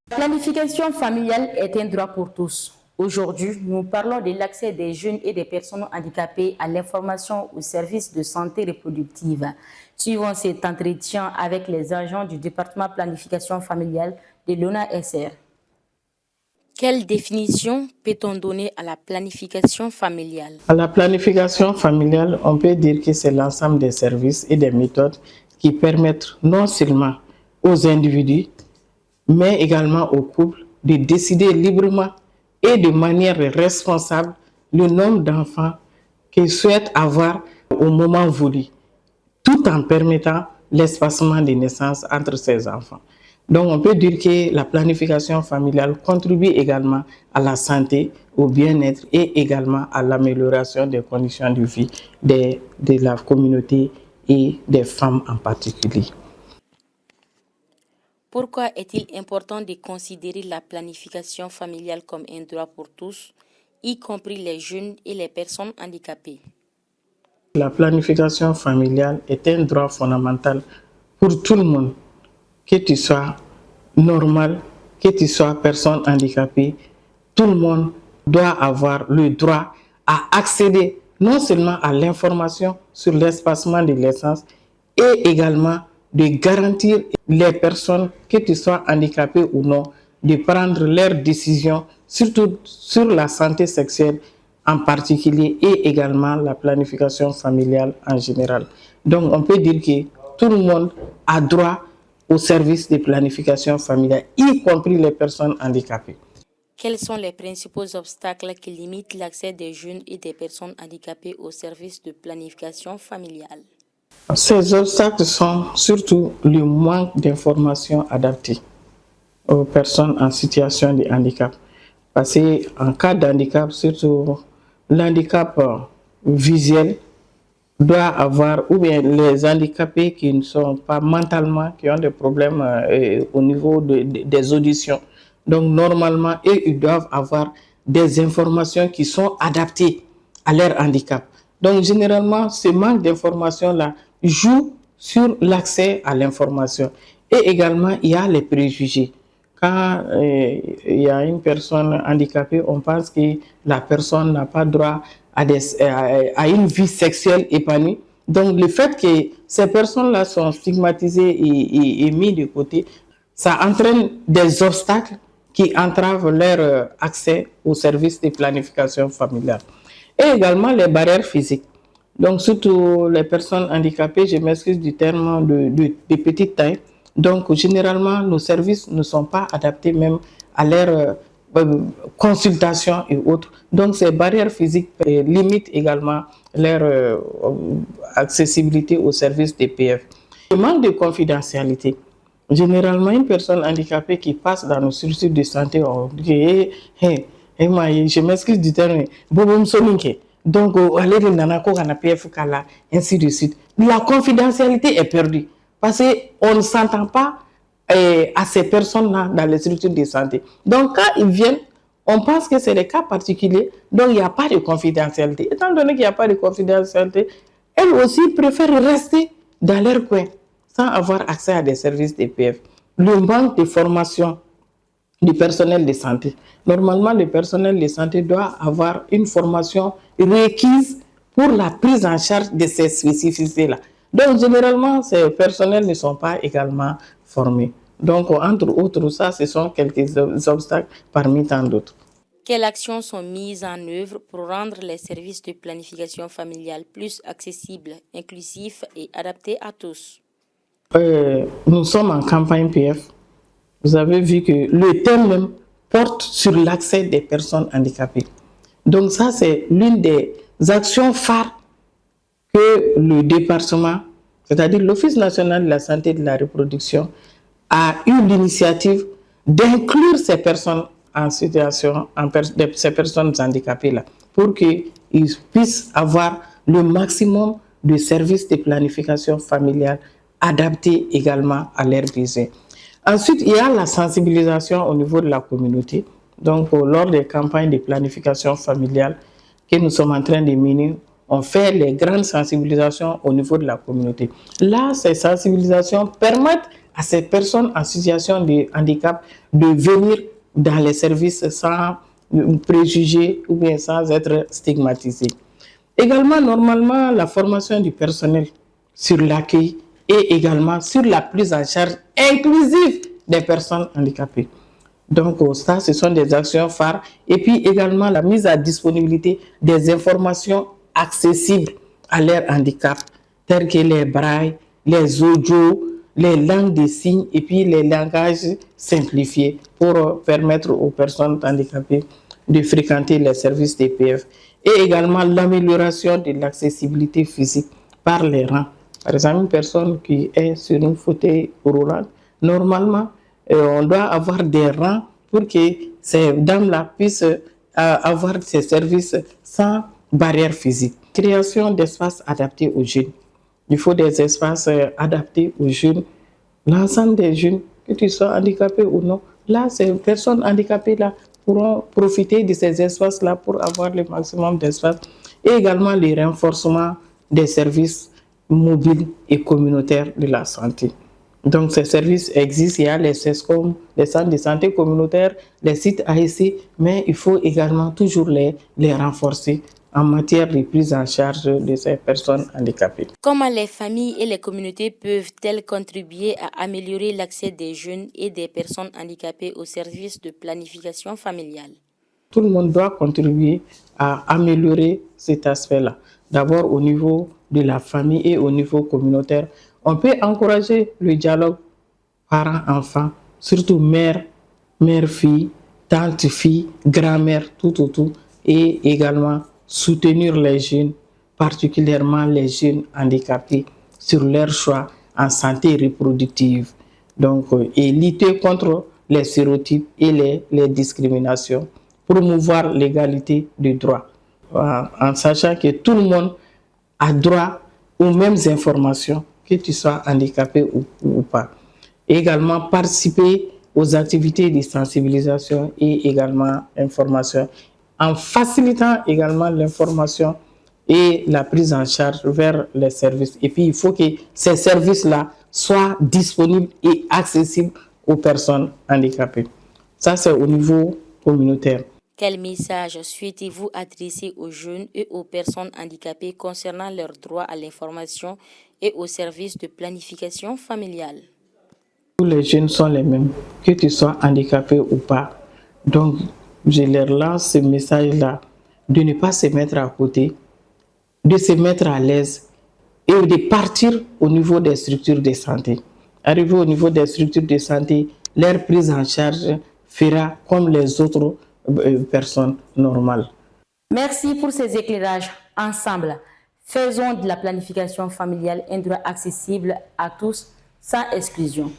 La planification familiale est un droit pour tous. Aujourd'hui, nous parlons de l'accès des jeunes et des personnes handicapées à l'information aux services de santé reproductive. Suivons cet entretien avec les agents du département planification familiale de l'ONASR. Quelle définition peut-on donner à la planification familiale? À la planification familiale, on peut dire que c'est l'ensemble des services et des méthodes qui permettent non seulement aux individus, mais également aux couples de décider librement et de manière responsable le nombre d'enfants qu'ils souhaitent avoir au moment voulu, tout en permettant l'espacement des naissances entre ces enfants. Donc on peut dire que la planification familiale contribue également à la santé, au bien-être et également à l'amélioration des conditions de vie de la communauté et des femmes en particulier. Pourquoi est-il important de considérer la planification familiale comme un droit pour tous, y compris les jeunes et les personnes handicapées? La planification familiale est un droit fondamental pour tout le monde, que tu sois normal, que tu sois personne handicapée. Tout le monde doit avoir le droit à accéder non seulement à l'information sur l'espacement de naissance et également de garantir les personnes, que tu sois handicapé ou non, de prendre leurs décisions, surtout sur la santé sexuelle en particulier et également la planification familiale en général. Donc on peut dire que tout le monde a droit au service de planification familiale, y compris les personnes handicapées. Quels sont les principaux obstacles qui limitent l'accès des jeunes et des personnes handicapées aux services de planification familiale? Ces obstacles sont surtout le manque d'informations adaptées aux personnes en situation de handicap. Parce qu'en cas d'handicap, surtout l'handicap visuel, doit avoir, ou bien les handicapés qui ne sont pas mentalement, qui ont des problèmes au niveau des auditions. Donc normalement, ils doivent avoir des informations qui sont adaptées à leur handicap. Donc généralement, ce manque d'informations-là joue sur l'accès à l'information. Et également, il y a les préjugés. Quand il y a une personne handicapée, on pense que la personne n'a pas droit à une vie sexuelle épanouie. Donc le fait que ces personnes-là sont stigmatisées et mises de côté, ça entraîne des obstacles qui entravent leur accès aux services de planification familiale. Et également les barrières physiques. Donc surtout les personnes handicapées, je m'excuse du terme de petite taille. Donc généralement, nos services ne sont pas adaptés même à leur consultation et autres. Donc ces barrières physiques limitent également leur accessibilité aux services des PF. Le manque de confidentialité. Généralement, une personne handicapée qui passe dans nos structures de santé, on dit je m'excuse du terme, donc allez de nanako kana PF kala, ainsi de suite. La confidentialité est perdue parce qu'on ne s'entend pas à ces personnes-là dans les structures de santé. Donc quand ils viennent, on pense que c'est des cas particuliers, donc il n'y a pas de confidentialité. Étant donné qu'il n'y a pas de confidentialité, elles aussi préfèrent rester dans leur coin sans avoir accès à des services de PF. Le manque de formation du personnel de santé. Normalement, le personnel de santé doit avoir une formation requise pour la prise en charge de ces spécificités-là. Donc, généralement, ces personnels ne sont pas également formés. Donc, entre autres, ça, ce sont quelques obstacles parmi tant d'autres. Quelles actions sont mises en œuvre pour rendre les services de planification familiale plus accessibles, inclusifs et adaptés à tous? Nous sommes en campagne PF. Vous avez vu que le thème même porte sur l'accès des personnes handicapées. Donc ça, c'est l'une des actions phares que le département, c'est-à-dire l'Office national de la santé et de la reproduction, a eu l'initiative d'inclure ces personnes en situation, ces personnes handicapées-là, pour qu'ils puissent avoir le maximum de services de planification familiale adaptés également à leurs besoins. Ensuite, il y a la sensibilisation au niveau de la communauté. Donc, lors des campagnes de planification familiale que nous sommes en train de mener on fait les grandes sensibilisations au niveau de la communauté. Là, ces sensibilisations permettent à ces personnes en situation de handicap de venir dans les services sans préjugés ou bien sans être stigmatisés. Également, normalement, la formation du personnel sur l'accueil et également sur la prise en charge inclusive des personnes handicapées. Donc, ça, ce sont des actions phares. Et puis également la mise à disponibilité des informations accessibles à leur handicap, telles que les brailles, les audios, les langues des signes et puis les langages simplifiés pour permettre aux personnes handicapées de fréquenter les services DPF. Et également l'amélioration de l'accessibilité physique par les rangs. Par exemple, une personne qui est sur un fauteuil roulant, normalement, on doit avoir des rangs pour que ces dames-là puissent avoir ces services sans barrière physique. Création d'espaces adaptés aux jeunes. Il faut des espaces adaptés aux jeunes. L'ensemble des jeunes, que tu sois handicapé ou non, là, ces personnes handicapées-là pourront profiter de ces espaces-là pour avoir le maximum d'espace. Et également le renforcement des services mobiles et communautaires de la santé. Donc, ces services existent, il y a les CESCOM, les centres de santé communautaires, les sites AEC, mais il faut également toujours les renforcer en matière de prise en charge de ces personnes handicapées. Comment les familles et les communautés peuvent-elles contribuer à améliorer l'accès des jeunes et des personnes handicapées aux services de planification familiale? Tout le monde doit contribuer à améliorer cet aspect-là. D'abord au niveau de la famille et au niveau communautaire. On peut encourager le dialogue parents-enfants, surtout mère-fille, tante-fille, grand-mère, tout, et également soutenir les jeunes, particulièrement les jeunes handicapés, sur leur choix en santé reproductive. Donc, et lutter contre les stéréotypes et les discriminations, promouvoir l'égalité des droits, en sachant que tout le monde a droit aux mêmes informations, que tu sois handicapé ou pas. Et également participer aux activités de sensibilisation et également information, en facilitant également l'information et la prise en charge vers les services. Et puis, il faut que ces services-là soient disponibles et accessibles aux personnes handicapées. Ça, c'est au niveau communautaire. Quel message souhaitez-vous adresser aux jeunes et aux personnes handicapées concernant leurs droits à l'information et aux services de planification familiale? Tous les jeunes sont les mêmes, que tu sois handicapé ou pas. Donc, je leur lance ce message-là, de ne pas se mettre à côté, de se mettre à l'aise et de partir au niveau des structures de santé. Arriver au niveau des structures de santé, leur prise en charge fera comme les autres personnes normales. Merci pour ces éclairages. Ensemble, faisons de la planification familiale un droit accessible à tous sans exclusion.